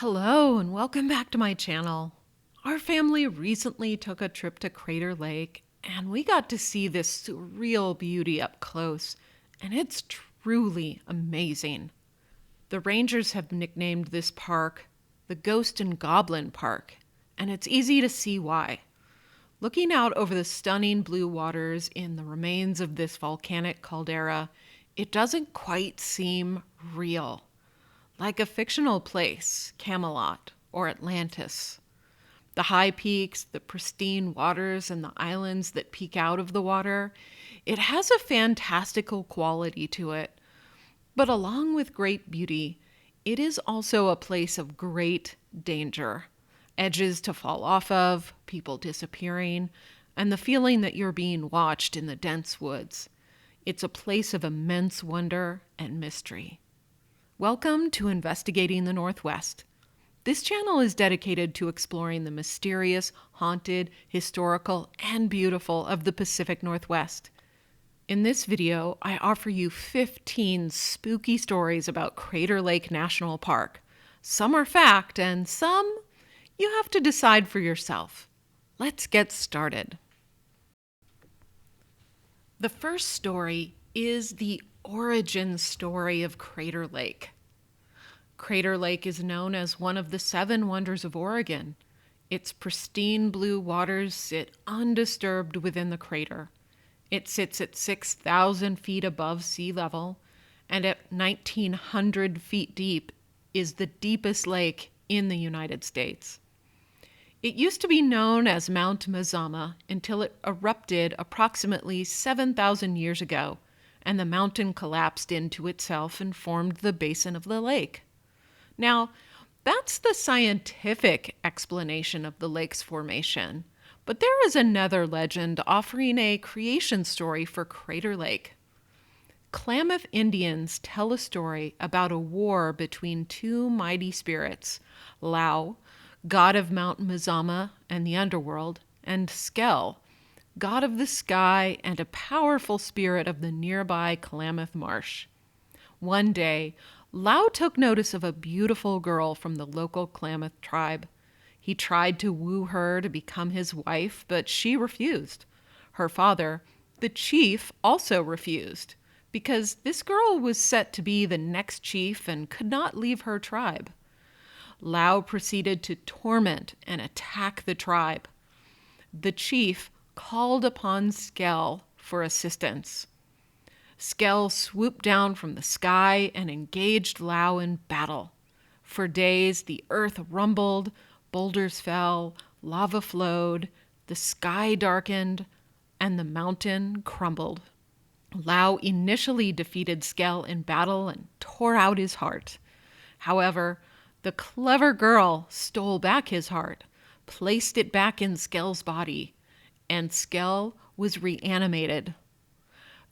Hello and welcome back to my channel. Our family recently took a trip to Crater Lake and we got to see this surreal beauty up close, and it's truly amazing. The rangers have nicknamed this park the Ghost and Goblin Park, and it's easy to see why. Looking out over the stunning blue waters in the remains of this volcanic caldera, it doesn't quite seem real. Like a fictional place, Camelot or Atlantis. The high peaks, the pristine waters, and the islands that peek out of the water, it has a fantastical quality to it. But along with great beauty, it is also a place of great danger. Edges to fall off of, people disappearing, and the feeling that you're being watched in the dense woods. It's a place of immense wonder and mystery. Welcome to Investigating the Northwest. This channel is dedicated to exploring the mysterious, haunted, historical, and beautiful of the Pacific Northwest. In this video, I offer you 15 spooky stories about Crater Lake National Park. Some are fact, and some you have to decide for yourself. Let's get started. The first story is the origin story of Crater Lake. Crater Lake is known as one of the 7 wonders of Oregon. Its pristine blue waters sit undisturbed within the crater. It sits at 6,000 feet above sea level, and at 1,900 feet deep is the deepest lake in the United States. It used to be known as Mount Mazama until it erupted approximately 7,000 years ago, and the mountain collapsed into itself and formed the basin of the lake. Now, that's the scientific explanation of the lake's formation, but there is another legend offering a creation story for Crater Lake. Klamath Indians tell a story about a war between 2 mighty spirits, Lau, god of Mount Mazama and the underworld, and Skell, god of the sky and a powerful spirit of the nearby Klamath Marsh. One day, Lau took notice of a beautiful girl from the local Klamath tribe. He tried to woo her to become his wife, but she refused. Her father, the chief, also refused, because this girl was set to be the next chief and could not leave her tribe. Lau proceeded to torment and attack the tribe. The chief called upon Skell for assistance. Skell swooped down from the sky and engaged Lau in battle. For days, the earth rumbled, boulders fell, lava flowed, the sky darkened, and the mountain crumbled. Lau initially defeated Skell in battle and tore out his heart. However, the clever girl stole back his heart, placed it back in Skell's body, and Skell was reanimated.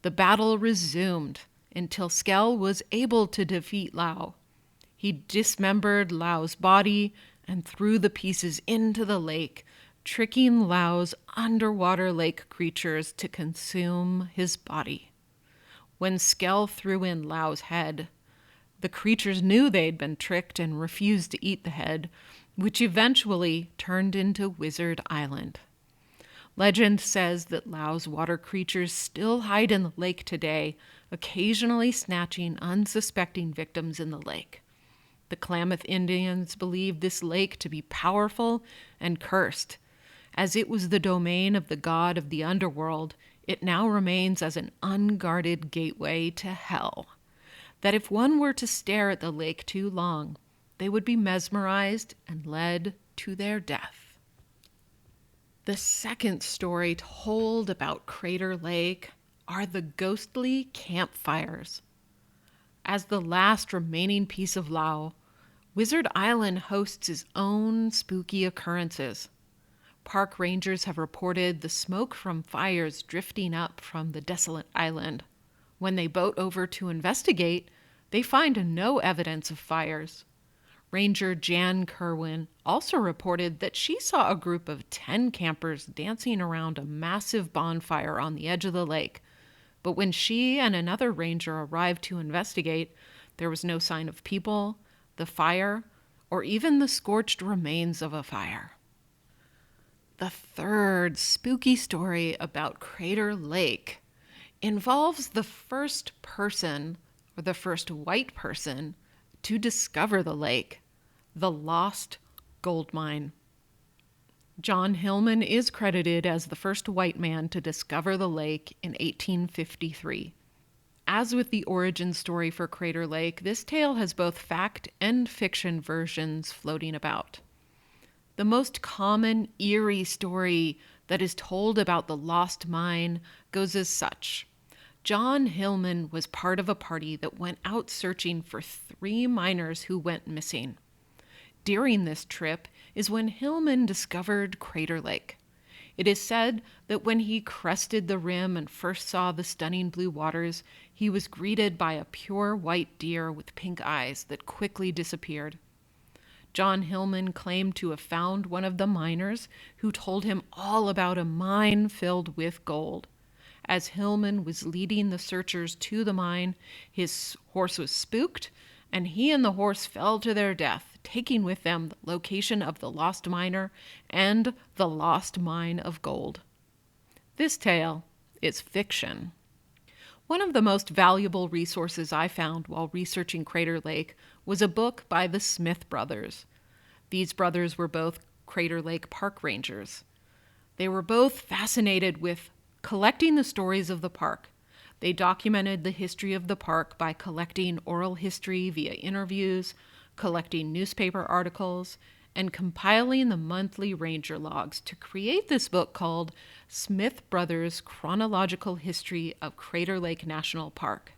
The battle resumed until Skell was able to defeat Lau. He dismembered Lau's body and threw the pieces into the lake, tricking Lau's underwater lake creatures to consume his body. When Skell threw in Lau's head, the creatures knew they'd been tricked and refused to eat the head, which eventually turned into Wizard Island. Legend says that Lau's water creatures still hide in the lake today, occasionally snatching unsuspecting victims in the lake. The Klamath Indians believe this lake to be powerful and cursed. As it was the domain of the god of the underworld, it now remains as an unguarded gateway to hell. That if one were to stare at the lake too long, they would be mesmerized and led to their death. The second story told about Crater Lake are the ghostly campfires. As the last remaining piece of Lau, Wizard Island hosts its own spooky occurrences. Park rangers have reported the smoke from fires drifting up from the desolate island. When they boat over to investigate, they find no evidence of fires. Ranger Jan Kerwin also reported that she saw a group of 10 campers dancing around a massive bonfire on the edge of the lake. But when she and another ranger arrived to investigate, there was no sign of people, the fire, or even the scorched remains of a fire. The third spooky story about Crater Lake involves the first person, or the first white person, to discover the lake, the lost gold mine. John Hillman is credited as the first white man to discover the lake in 1853. As with the origin story for Crater Lake, this tale has both fact and fiction versions floating about. The most common eerie story that is told about the lost mine goes as such. John Hillman was part of a party that went out searching for 3 miners who went missing. During this trip is when Hillman discovered Crater Lake. It is said that when he crested the rim and first saw the stunning blue waters, he was greeted by a pure white deer with pink eyes that quickly disappeared. John Hillman claimed to have found one of the miners who told him all about a mine filled with gold. As Hillman was leading the searchers to the mine, his horse was spooked, and he and the horse fell to their death, taking with them the location of the lost miner and the lost mine of gold. This tale is fiction. One of the most valuable resources I found while researching Crater Lake was a book by the Smith brothers. These brothers were both Crater Lake park rangers. They were both fascinated with collecting the stories of the park. They documented the history of the park by collecting oral history via interviews, collecting newspaper articles, and compiling the monthly ranger logs to create this book called Smith Brothers Chronological History of Crater Lake National Park.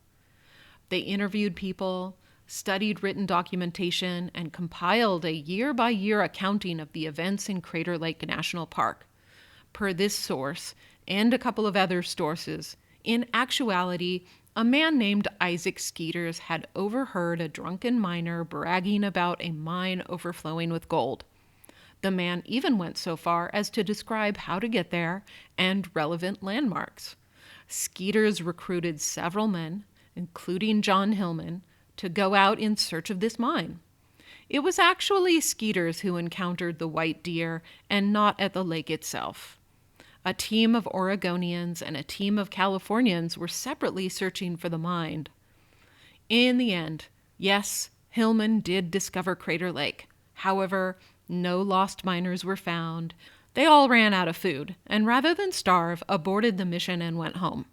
They interviewed people, studied written documentation, and compiled a year-by-year accounting of the events in Crater Lake National Park. Per this source, and a couple of other sources, in actuality, a man named Isaac Skeeters had overheard a drunken miner bragging about a mine overflowing with gold. The man even went so far as to describe how to get there and relevant landmarks. Skeeters recruited several men, including John Hillman, to go out in search of this mine. It was actually Skeeters who encountered the white deer and not at the lake itself. A team of Oregonians and a team of Californians were separately searching for the mine. In the end, yes, Hillman did discover Crater Lake. However, no lost miners were found. They all ran out of food, and rather than starve, aborted the mission and went home.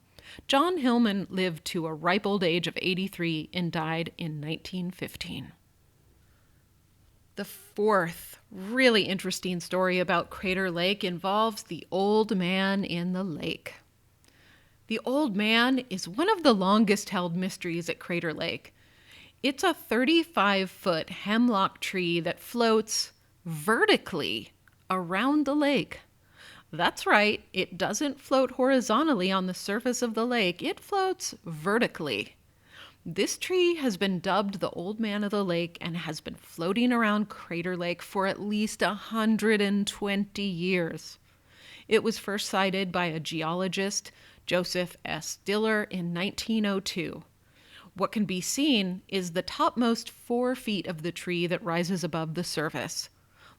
John Hillman lived to a ripe old age of 83 and died in 1915. The fourth really interesting story about Crater Lake involves the old man in the lake. The old man is one of the longest held mysteries at Crater Lake. It's a 35-foot hemlock tree that floats vertically around the lake. That's right, it doesn't float horizontally on the surface of the lake, it floats vertically. This tree has been dubbed the Old Man of the Lake and has been floating around Crater Lake for at least 120 years. It was first sighted by a geologist, Joseph S. Diller, in 1902. What can be seen is the topmost 4 feet of the tree that rises above the surface.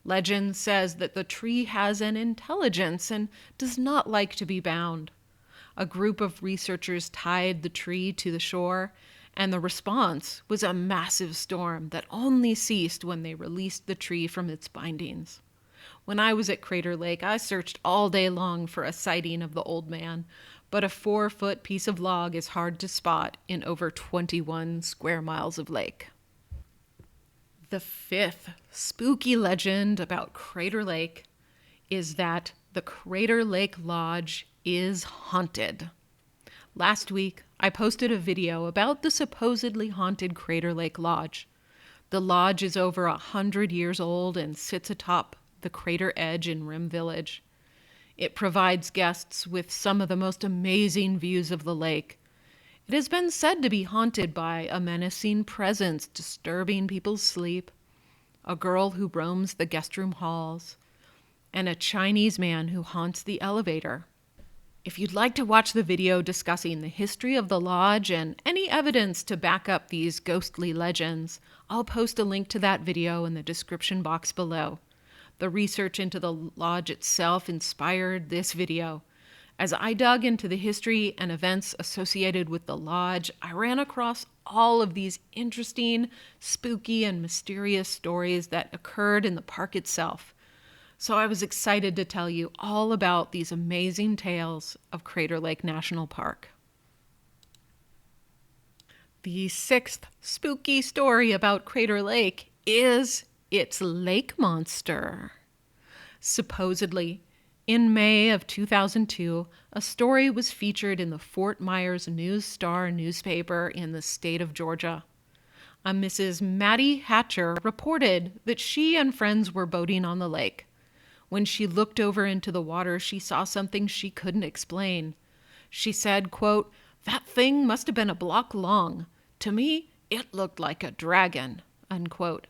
Legend says that the tree has an intelligence and does not like to be bound. A group of researchers tied the tree to the shore, and the response was a massive storm that only ceased when they released the tree from its bindings. When I was at Crater Lake, I searched all day long for a sighting of the old man, but a 4-foot piece of log is hard to spot in over 21 square miles of lake. The fifth spooky legend about Crater Lake is that the Crater Lake Lodge is haunted. Last week, I posted a video about the supposedly haunted Crater Lake Lodge. The lodge is over 100 years old and sits atop the crater edge in Rim Village. It provides guests with some of the most amazing views of the lake. It has been said to be haunted by a menacing presence disturbing people's sleep, a girl who roams the guest room halls, and a Chinese man who haunts the elevator. If you'd like to watch the video discussing the history of the lodge and any evidence to back up these ghostly legends, I'll post a link to that video in the description box below. The research into the lodge itself inspired this video. As I dug into the history and events associated with the lodge, I ran across all of these interesting, spooky, and mysterious stories that occurred in the park itself. So I was excited to tell you all about these amazing tales of Crater Lake National Park. The sixth spooky story about Crater Lake is its lake monster. Supposedly, in May of 2002, a story was featured in the Fort Myers News-Star newspaper in the state of Georgia. A Mrs. Maddie Hatcher reported that she and friends were boating on the lake. When she looked over into the water, she saw something she couldn't explain. She said, quote, "That thing must have been a block long. To me, it looked like a dragon," unquote.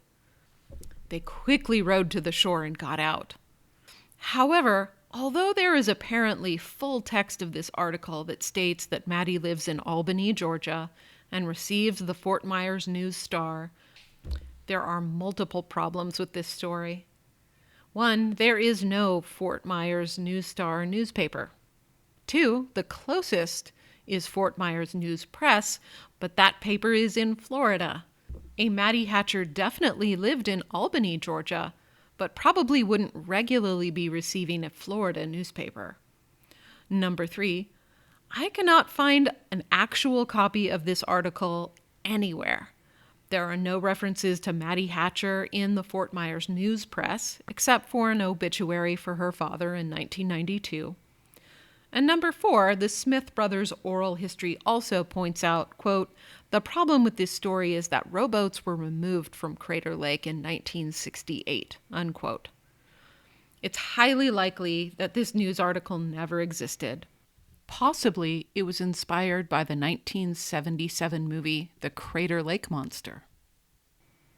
They quickly rowed to the shore and got out. However, although there is apparently full text of this article that states that Maddie lives in Albany, Georgia, and receives the Fort Myers News-Star, there are multiple problems with this story. One, there is no Fort Myers News-Star newspaper. Two, the closest is Fort Myers News Press, but that paper is in Florida. A Maddie Hatcher definitely lived in Albany, Georgia, but probably wouldn't regularly be receiving a Florida newspaper. Number three, I cannot find an actual copy of this article anywhere. There are no references to Maddie Hatcher in the Fort Myers News Press, except for an obituary for her father in 1992. And number four, the Smith brothers' oral history also points out, quote, "The problem with this story is that rowboats were removed from Crater Lake in 1968, unquote. It's highly likely that this news article never existed. Possibly it was inspired by the 1977 movie The Crater Lake Monster.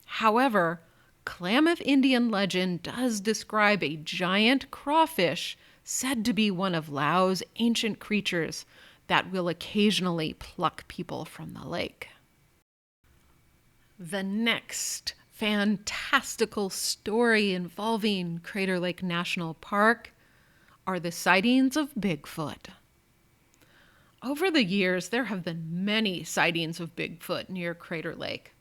However, Klamath Indian legend does describe a giant crawfish said to be one of Lao's ancient creatures that will occasionally pluck people from the lake. The next fantastical story involving Crater Lake National Park are the sightings of Bigfoot. Over the years, there have been many sightings of Bigfoot near Crater Lake.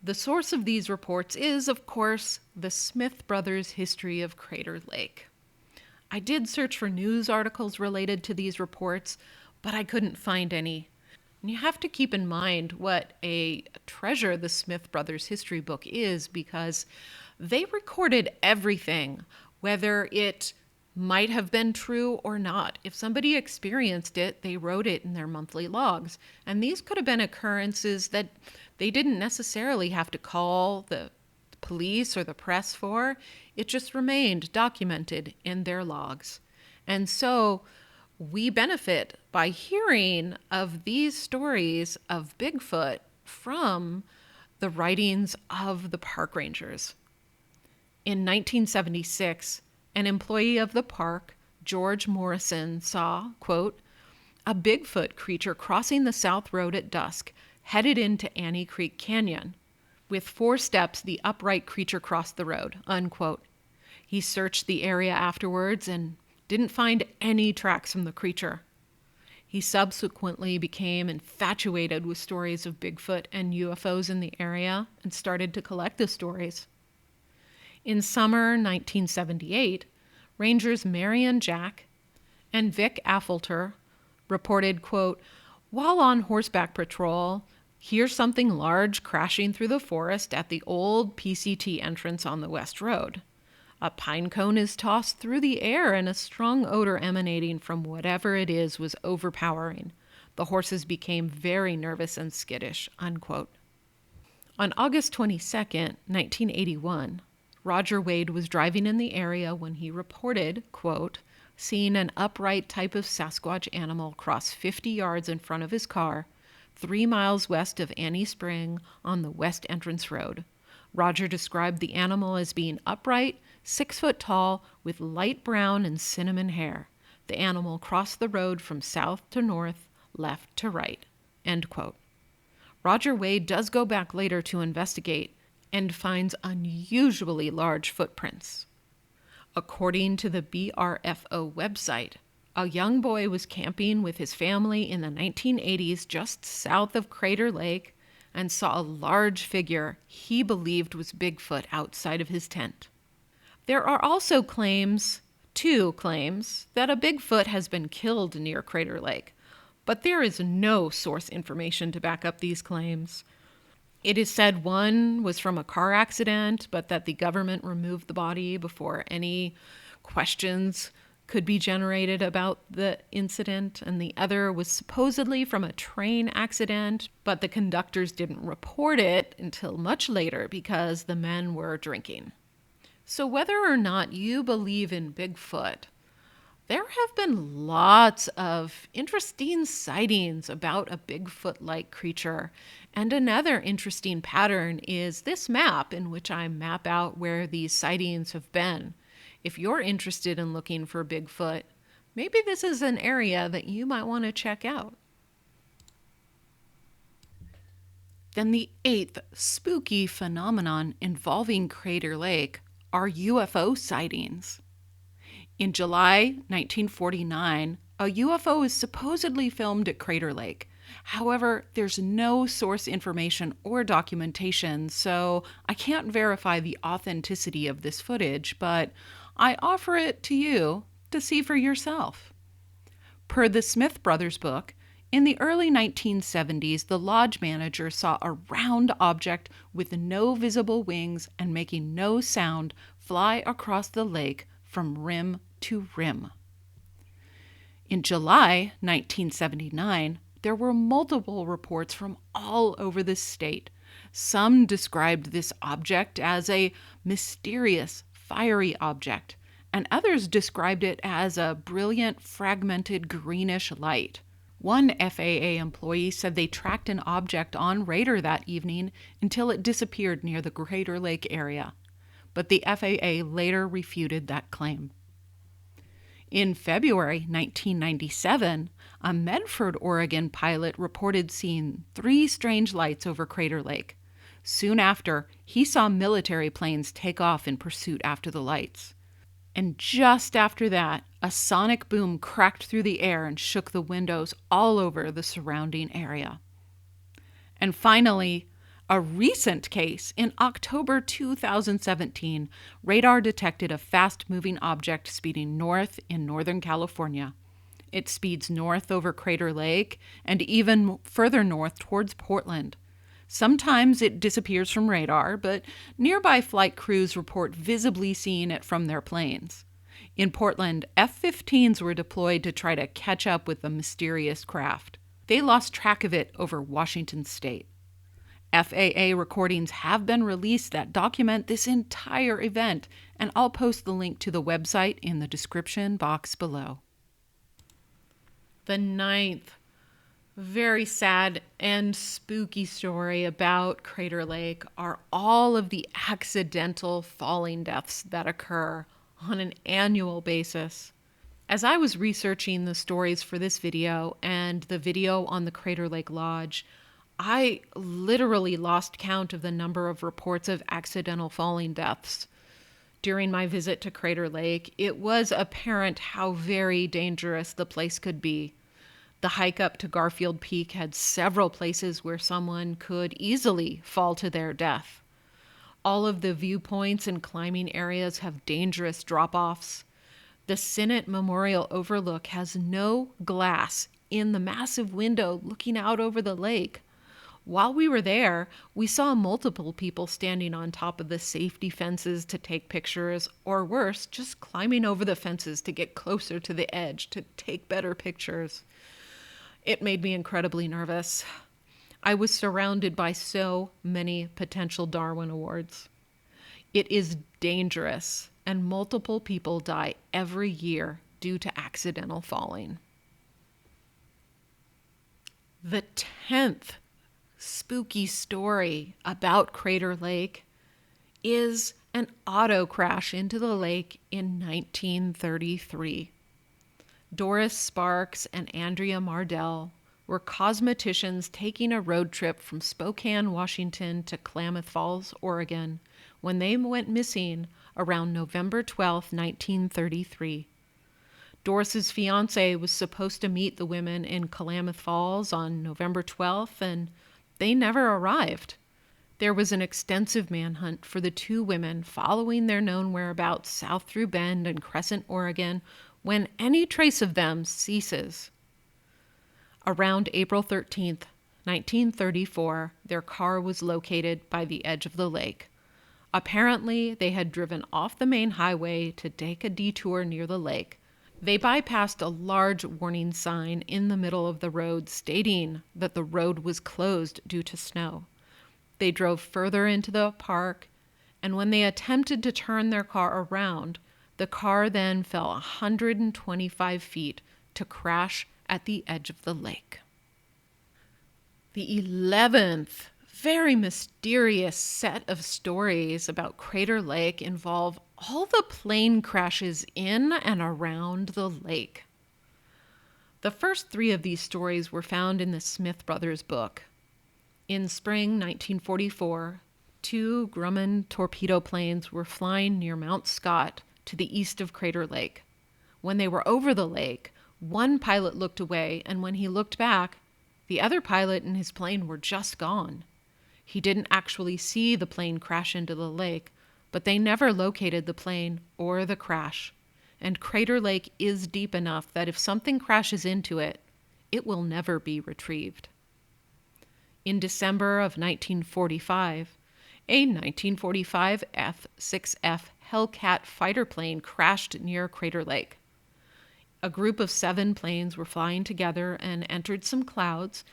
The source of these reports is, of course, the Smith brothers' history of Crater Lake. I did search for news articles related to these reports, but I couldn't find any. And you have to keep in mind what a treasure the Smith brothers' history book is, because they recorded everything, whether it might have been true or not. If somebody experienced it, they wrote it in their monthly logs. And these could have been occurrences that they didn't necessarily have to call the police or the press for. It just remained documented in their logs. And so we benefit by hearing of these stories of Bigfoot from the writings of the park rangers. In 1976, an employee of the park, George Morrison, saw, quote, "a Bigfoot creature crossing the South Road at dusk, headed into Annie Creek Canyon. With 4 steps, the upright creature crossed the road," unquote. He searched the area afterwards and didn't find any tracks from the creature. He subsequently became infatuated with stories of Bigfoot and UFOs in the area and started to collect the stories. In summer 1978, Rangers Marion Jack and Vic Affolter reported, quote, "While on horseback patrol, hear something large crashing through the forest at the old PCT entrance on the West Road. A pine cone is tossed through the air and a strong odor emanating from whatever it is was overpowering. The horses became very nervous and skittish," unquote. On August 22, 1981, Roger Wade was driving in the area when he reported, quote, "seeing an upright type of Sasquatch animal cross 50 yards in front of his car, 3 miles west of Annie Spring on the West Entrance Road. Roger described the animal as being upright, 6 foot tall, with light brown and cinnamon hair. The animal crossed the road from south to north, left to right." End quote. Roger Wade does go back later to investigate and finds unusually large footprints. According to the BRFO website, a young boy was camping with his family in the 1980s just south of Crater Lake and saw a large figure he believed was Bigfoot outside of his tent. There are also two claims, that a Bigfoot has been killed near Crater Lake, but there is no source information to back up these claims. It is said one was from a car accident, but that the government removed the body before any questions could be generated about the incident, and the other was supposedly from a train accident, but the conductors didn't report it until much later because the men were drinking. So whether or not you believe in Bigfoot, there have been lots of interesting sightings about a Bigfoot-like creature. And another interesting pattern is this map in which I map out where these sightings have been. If you're interested in looking for Bigfoot, maybe this is an area that you might want to check out. Then the eighth spooky phenomenon involving Crater Lake are UFO sightings. In July 1949, a UFO is supposedly filmed at Crater Lake. However, there's no source information or documentation, so I can't verify the authenticity of this footage, but I offer it to you to see for yourself. Per the Smith Brothers book, in the early 1970s, the lodge manager saw a round object with no visible wings and making no sound fly across the lake from rim to rim. In July 1979, there were multiple reports from all over the state. Some described this object as a mysterious, fiery object, and others described it as a brilliant, fragmented greenish light. One FAA employee said they tracked an object on radar that evening until it disappeared near the Crater Lake area, but the FAA later refuted that claim. In February 1997, a Medford, Oregon pilot reported seeing 3 strange lights over Crater Lake. Soon after, he saw military planes take off in pursuit after the lights. And just after that, a sonic boom cracked through the air and shook the windows all over the surrounding area. And finally, a recent case. In October 2017, radar detected a fast-moving object speeding north in Northern California. It speeds north over Crater Lake and even further north towards Portland. Sometimes it disappears from radar, but nearby flight crews report visibly seeing it from their planes. In Portland, F-15s were deployed to try to catch up with the mysterious craft. They lost track of it over Washington state. FAA recordings have been released that document this entire event, and I'll post the link to the website in the description box below. The ninth very sad and spooky story about Crater Lake are all of the accidental falling deaths that occur on an annual basis. As I was researching the stories for this video and the video on the Crater Lake Lodge, I literally lost count of the number of reports of accidental falling deaths. During my visit to Crater Lake, it was apparent how very dangerous the place could be. The hike up to Garfield Peak had several places where someone could easily fall to their death. All of the viewpoints and climbing areas have dangerous drop-offs. The Sinnott Memorial Overlook has no glass in the massive window looking out over the lake. While we were there, we saw multiple people standing on top of the safety fences to take pictures, or worse, just climbing over the fences to get closer to the edge to take better pictures. It made me incredibly nervous. I was surrounded by so many potential Darwin Awards. It is dangerous, and multiple people die every year due to accidental falling. The 10th spooky story about Crater Lake is an auto crash into the lake in 1933. Doris Sparks and Andrea Mardelle were cosmeticians taking a road trip from Spokane, Washington to Klamath Falls, Oregon, when they went missing around November 12, 1933. Doris's fiancé was supposed to meet the women in Klamath Falls on November 12th, and they never arrived. There was an extensive manhunt for the two women following their known whereabouts south through Bend and Crescent, Oregon, when any trace of them ceases. Around April 13th, 1934, their car was located by the edge of the lake. Apparently, they had driven off the main highway to take a detour near the lake. They bypassed a large warning sign in the middle of the road stating that the road was closed due to snow. They drove further into the park, and when they attempted to turn their car around, the car then fell 125 feet to crash at the edge of the lake. The 11th very mysterious set of stories about Crater Lake involve all the plane crashes in and around the lake. The first three of these stories were found in the Smith Brothers book. In spring 1944, two Grumman torpedo planes were flying near Mount Scott to the east of Crater Lake. When they were over the lake, one pilot looked away, and when he looked back, the other pilot and his plane were just gone. He didn't actually see the plane crash into the lake, but they never located the plane or the crash. And Crater Lake is deep enough that if something crashes into it, it will never be retrieved. In December of 1945, a 1945 F-6F Hellcat fighter plane crashed near Crater Lake. A group of 7 planes were flying together and entered some clouds,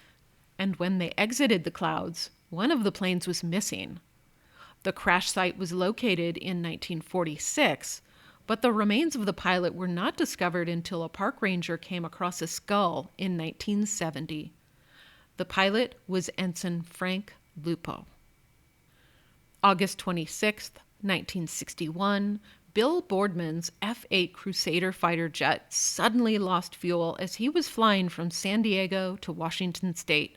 and when they exited the clouds, one of the planes was missing. The crash site was located in 1946, but the remains of the pilot were not discovered until a park ranger came across a skull in 1970. The pilot was Ensign Frank Lupo. August 26, 1961, Bill Boardman's F-8 Crusader fighter jet suddenly lost fuel as he was flying from San Diego to Washington State.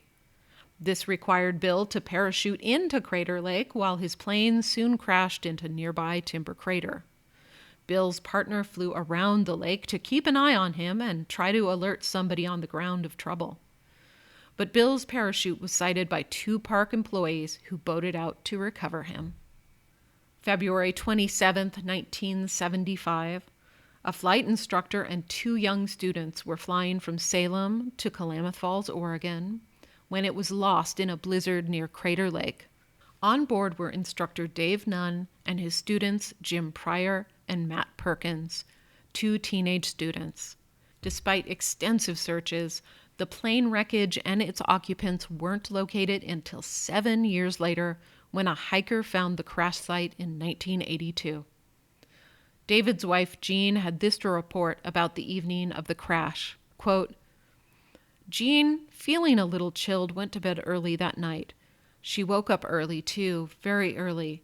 This required Bill to parachute into Crater Lake while his plane soon crashed into nearby Timber Crater. Bill's partner flew around the lake to keep an eye on him and try to alert somebody on the ground of trouble. But Bill's parachute was sighted by 2 park employees who boated out to recover him. February 27, 1975, a flight instructor and 2 young students were flying from Salem to Klamath Falls, Oregon, when it was lost in a blizzard near Crater Lake. On board were instructor Dave Nunn and his students Jim Pryor and Matt Perkins, 2 teenage students. Despite extensive searches, the plane wreckage and its occupants weren't located until 7 years later when a hiker found the crash site in 1982. David's wife Jean had this to report about the evening of the crash. Quote, Jean, feeling a little chilled, went to bed early that night. She woke up early, too, very early.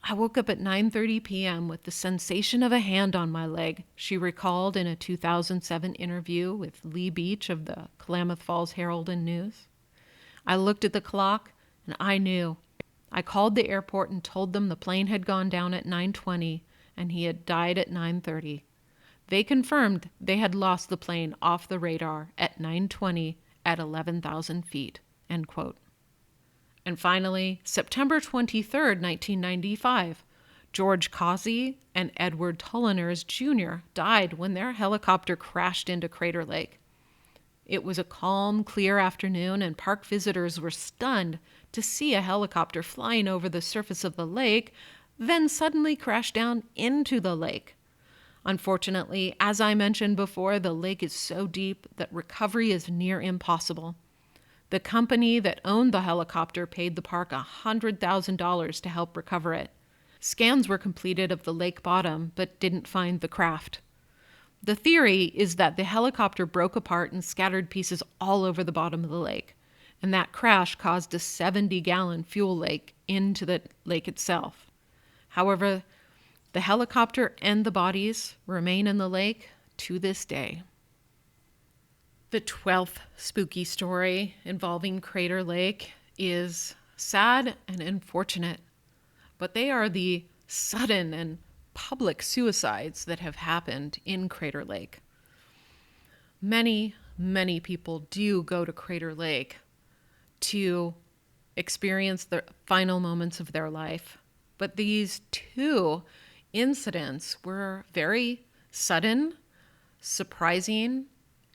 I woke up at 9:30 p.m. with the sensation of a hand on my leg, she recalled in a 2007 interview with Lee Beach of the Klamath Falls Herald and News. I looked at the clock, and I knew. I called the airport and told them the plane had gone down at 9:20, and he had died at 9:30. They confirmed they had lost the plane off the radar at 9:20 at 11,000 feet, end quote. And finally, September 23, 1995, George Causey and Edward Tulliners Jr. died when their helicopter crashed into Crater Lake. It was a calm, clear afternoon, and park visitors were stunned to see a helicopter flying over the surface of the lake, then suddenly crash down into the lake. Unfortunately, as I mentioned before, the lake is so deep that recovery is near impossible. The company that owned the helicopter paid the park $100,000 to help recover it. Scans were completed of the lake bottom, but didn't find the craft. The theory is that the helicopter broke apart and scattered pieces all over the bottom of the lake, and that crash caused a 70-gallon fuel leak into the lake itself. However, the helicopter and the bodies remain in the lake to this day. The 12th spooky story involving Crater Lake is sad and unfortunate, but they are the sudden and public suicides that have happened in Crater Lake. Many, many people do go to Crater Lake to experience the final moments of their life, but these two incidents were very sudden, surprising,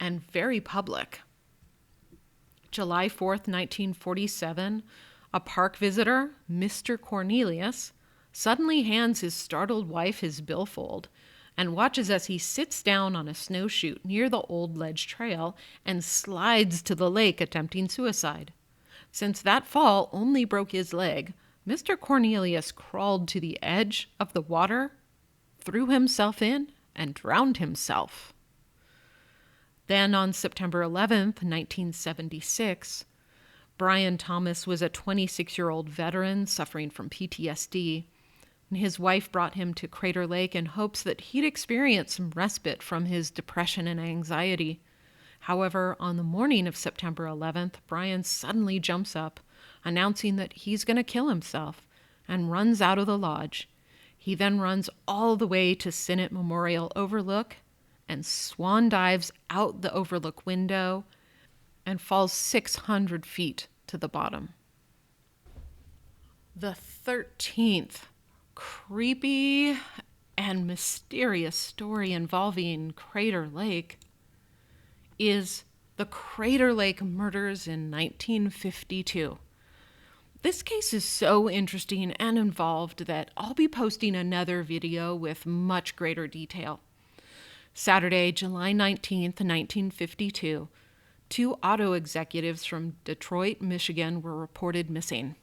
and very public. July 4th, 1947, a park visitor, Mr. Cornelius, suddenly hands his startled wife his billfold and watches as he sits down on a snowshoe near the old ledge trail and slides to the lake attempting suicide. Since that fall only broke his leg, Mr. Cornelius crawled to the edge of the water, threw himself in, and drowned himself. Then on September 11th, 1976, Brian Thomas was a 26-year-old veteran suffering from PTSD, and his wife brought him to Crater Lake in hopes that he'd experience some respite from his depression and anxiety. However, on the morning of September 11th, Brian suddenly jumps up, announcing that he's going to kill himself, and runs out of the lodge. He then runs all the way to Sinnott Memorial Overlook and swan dives out the overlook window and falls 600 feet to the bottom. The 13th creepy and mysterious story involving Crater Lake is the Crater Lake murders in 1952. This case is so interesting and involved that I'll be posting another video with much greater detail. Saturday, July 19th, 1952, two auto executives from Detroit, Michigan were reported missing.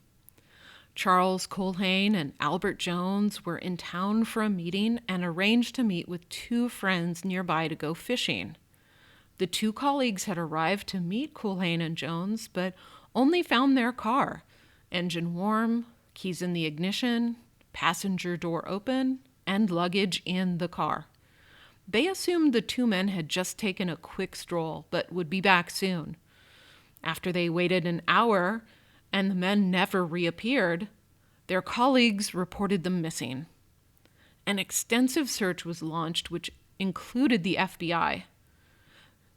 Charles Culhane and Albert Jones were in town for a meeting and arranged to meet with two friends nearby to go fishing. The two colleagues had arrived to meet Culhane and Jones, but only found their car, engine warm, keys in the ignition, passenger door open, and luggage in the car. They assumed the two men had just taken a quick stroll, but would be back soon. After they waited an hour and the men never reappeared, their colleagues reported them missing. An extensive search was launched, which included the FBI.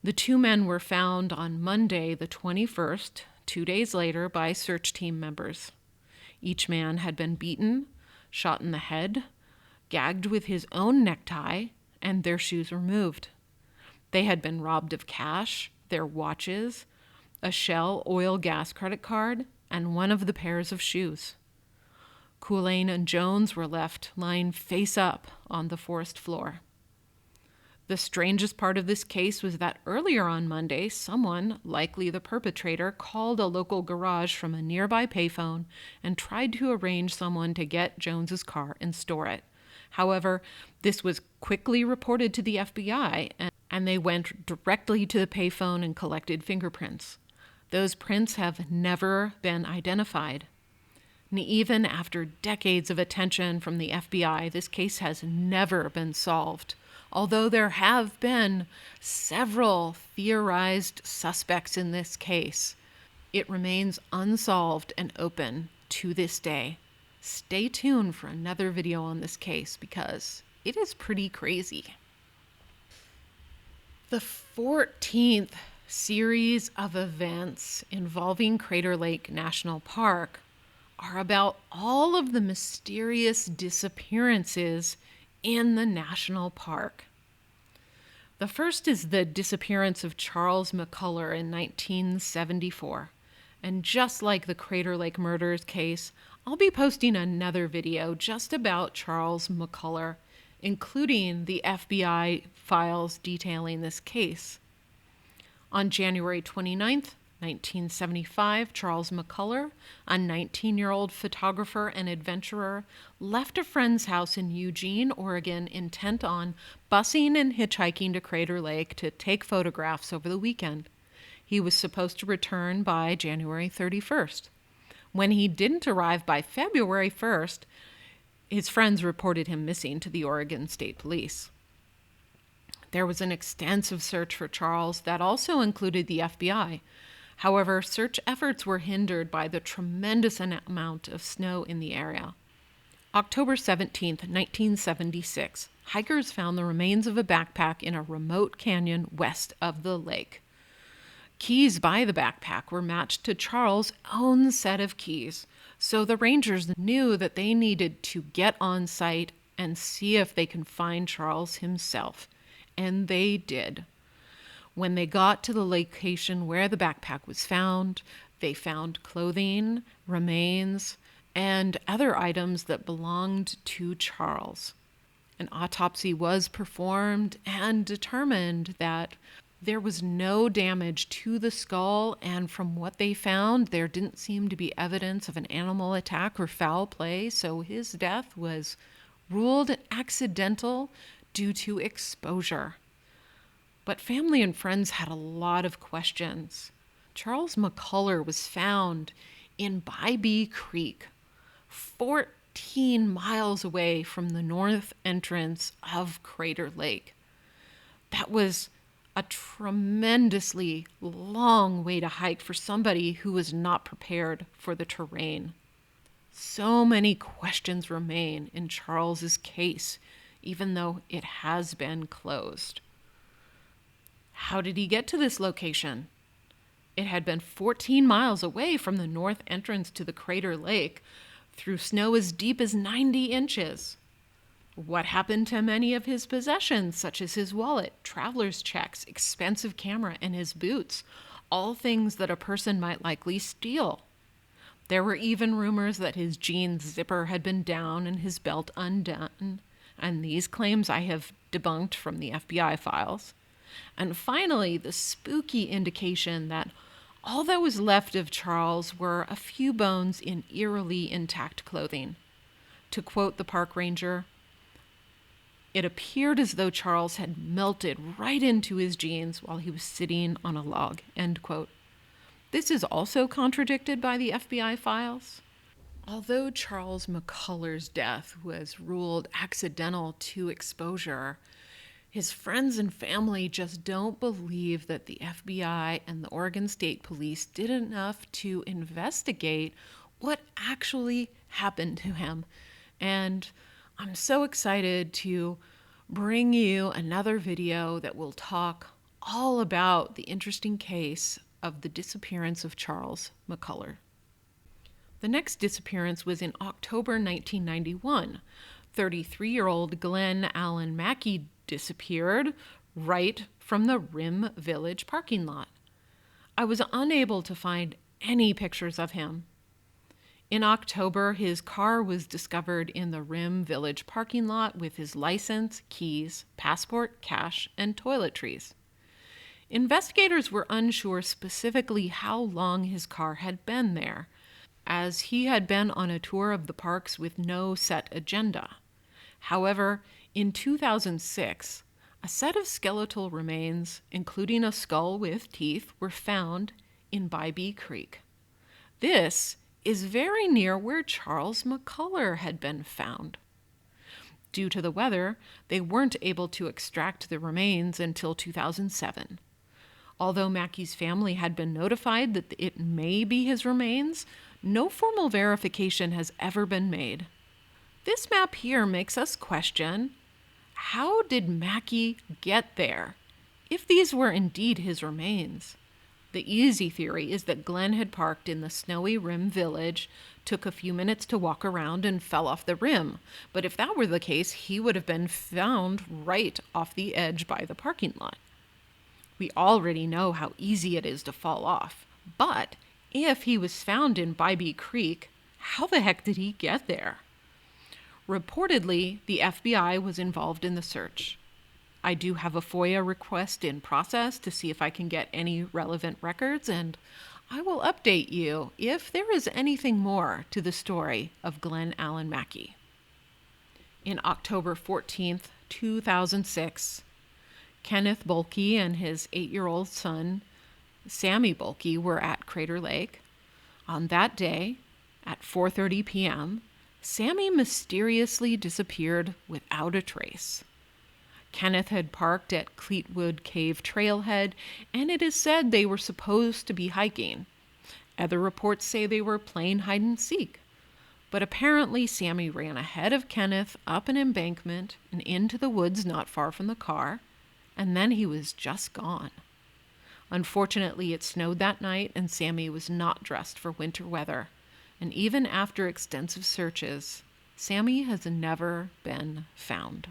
The two men were found on Monday, the 21st, 2 days later, by search team members. Each man had been beaten, shot in the head, gagged with his own necktie, and their shoes removed. They had been robbed of cash, their watches, a Shell oil gas credit card, and one of the pairs of shoes. Culhane and Jones were left lying face up on the forest floor. The strangest part of this case was that earlier on Monday, someone, likely the perpetrator, called a local garage from a nearby payphone and tried to arrange someone to get Jones's car and store it. However, this was quickly reported to the FBI, and they went directly to the payphone and collected fingerprints. Those prints have never been identified. And even after decades of attention from the FBI, this case has never been solved. Although there have been several theorized suspects in this case, it remains unsolved and open to this day. Stay tuned for another video on this case because it is pretty crazy. The 14th series of events involving Crater Lake National Park are about all of the mysterious disappearances in the national park. The first is the disappearance of Charles McCullar in 1974. And just like the Crater Lake murders case, I'll be posting another video just about Charles McCullar, including the FBI files detailing this case. On January 29th, 1975, Charles McCullar, a 19-year-old photographer and adventurer, left a friend's house in Eugene, Oregon, intent on busing and hitchhiking to Crater Lake to take photographs over the weekend. He was supposed to return by January 31st. When he didn't arrive by February 1st, his friends reported him missing to the Oregon State Police. There was an extensive search for Charles that also included the FBI. However, search efforts were hindered by the tremendous amount of snow in the area. October 17th, 1976, hikers found the remains of a backpack in a remote canyon west of the lake. Keys by the backpack were matched to Charles' own set of keys, so the rangers knew that they needed to get on site and see if they can find Charles himself. And they did. When they got to the location where the backpack was found, they found clothing, remains, and other items that belonged to Charles. An autopsy was performed and determined that there was no damage to the skull, and from what they found, there didn't seem to be evidence of an animal attack or foul play, so his death was ruled accidental due to exposure. But family and friends had a lot of questions. Charles McCullar was found in Boehlke Creek, 14 miles away from the north entrance of Crater Lake. That was a tremendously long way to hike for somebody who was not prepared for the terrain. So many questions remain in Charles's case, even though it has been closed. How did he get to this location? It had been 14 miles away from the north entrance to the Crater Lake, through snow as deep as 90 inches. What happened to many of his possessions, such as his wallet, traveler's checks, expensive camera, and his boots, all things that a person might likely steal? There were even rumors that his jeans zipper had been down and his belt undone, and these claims I have debunked from the FBI files. And finally, the spooky indication that all that was left of Charles were a few bones in eerily intact clothing. To quote the park ranger, "It appeared as though Charles had melted right into his jeans while he was sitting on a log," end quote. This is also contradicted by the FBI files. Although Charles McCullar's death was ruled accidental to exposure, his friends and family just don't believe that the FBI and the Oregon State Police did enough to investigate what actually happened to him. And I'm so excited to bring you another video that will talk all about the interesting case of the disappearance of Charles McCullar. The next disappearance was in October 1991. 33-year-old Glenn Allen Mackie disappeared right from the Rim Village parking lot. I was unable to find any pictures of him. In October, his car was discovered in the Rim Village parking lot with his license, keys, passport, cash, and toiletries. Investigators were unsure specifically how long his car had been there, as he had been on a tour of the parks with no set agenda. However, in 2006, a set of skeletal remains, including a skull with teeth, were found in Boehlke Creek. This is very near where Charles McCullar had been found. Due to the weather, they weren't able to extract the remains until 2007. Although Mackie's family had been notified that it may be his remains, no formal verification has ever been made. This map here makes us question, how did Mackie get there, if these were indeed his remains? The easy theory is that Glenn had parked in the snowy Rim Village, took a few minutes to walk around, and fell off the rim. But if that were the case, he would have been found right off the edge by the parking lot. We already know how easy it is to fall off. But if he was found in Boehlke Creek, how the heck did he get there? Reportedly, the FBI was involved in the search. I do have a FOIA request in process to see if I can get any relevant records, and I will update you if there is anything more to the story of Glenn Allen Mackie. In October 14th, 2006, Kenneth Boehlke and his 8-year-old son, Sammy Boehlke, were at Crater Lake. On that day, at 4:30 p.m., Sammy mysteriously disappeared without a trace. Kenneth had parked at Cleetwood Cave Trailhead, and it is said they were supposed to be hiking. Other reports say they were playing hide and seek. But apparently Sammy ran ahead of Kenneth up an embankment and into the woods not far from the car, and then he was just gone. Unfortunately, it snowed that night, and Sammy was not dressed for winter weather. And even after extensive searches, Sammy has never been found.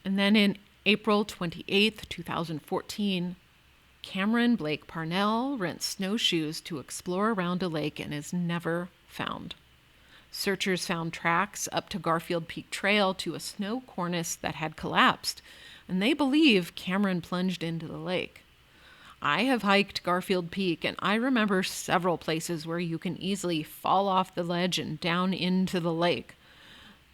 And then in April 28th, 2014, Cameron Blake Parnell rents snowshoes to explore around a lake and is never found. Searchers found tracks up to Garfield Peak Trail to a snow cornice that had collapsed, and they believe Cameron plunged into the lake. I have hiked Garfield Peak, and I remember several places where you can easily fall off the ledge and down into the lake.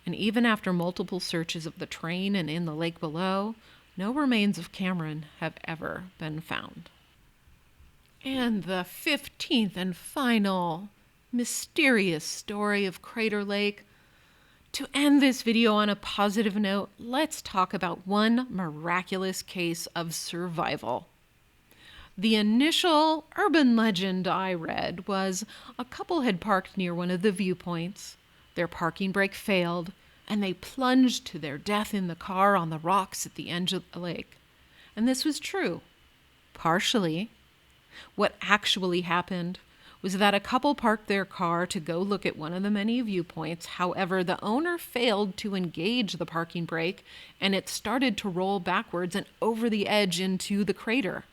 And even after multiple searches of the train and in the lake below, no remains of Cameron have ever been found. And the 15th and final mysterious story of Crater Lake. To end this video on a positive note, let's talk about one miraculous case of survival. The initial urban legend I read was a couple had parked near one of the viewpoints. Their parking brake failed, and they plunged to their death in the car on the rocks at the edge of the lake. And this was true. Partially. What actually happened was that a couple parked their car to go look at one of the many viewpoints. However, the owner failed to engage the parking brake, and it started to roll backwards and over the edge into the crater.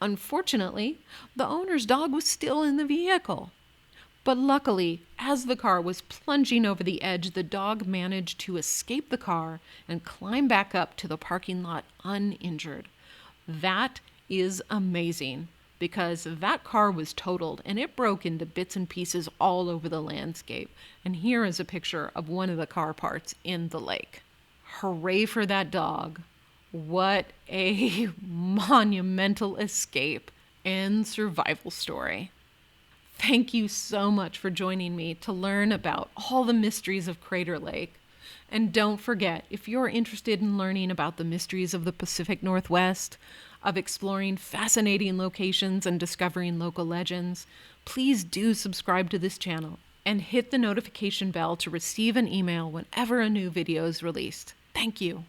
Unfortunately, the owner's dog was still in the vehicle. But luckily, as the car was plunging over the edge, the dog managed to escape the car and climb back up to the parking lot uninjured. That is amazing, because that car was totaled and it broke into bits and pieces all over the landscape. And here is a picture of one of the car parts in the lake. Hooray for that dog. What a monumental escape and survival story. Thank you so much for joining me to learn about all the mysteries of Crater Lake. And don't forget, if you're interested in learning about the mysteries of the Pacific Northwest, of exploring fascinating locations and discovering local legends, please do subscribe to this channel and hit the notification bell to receive an email whenever a new video is released. Thank you.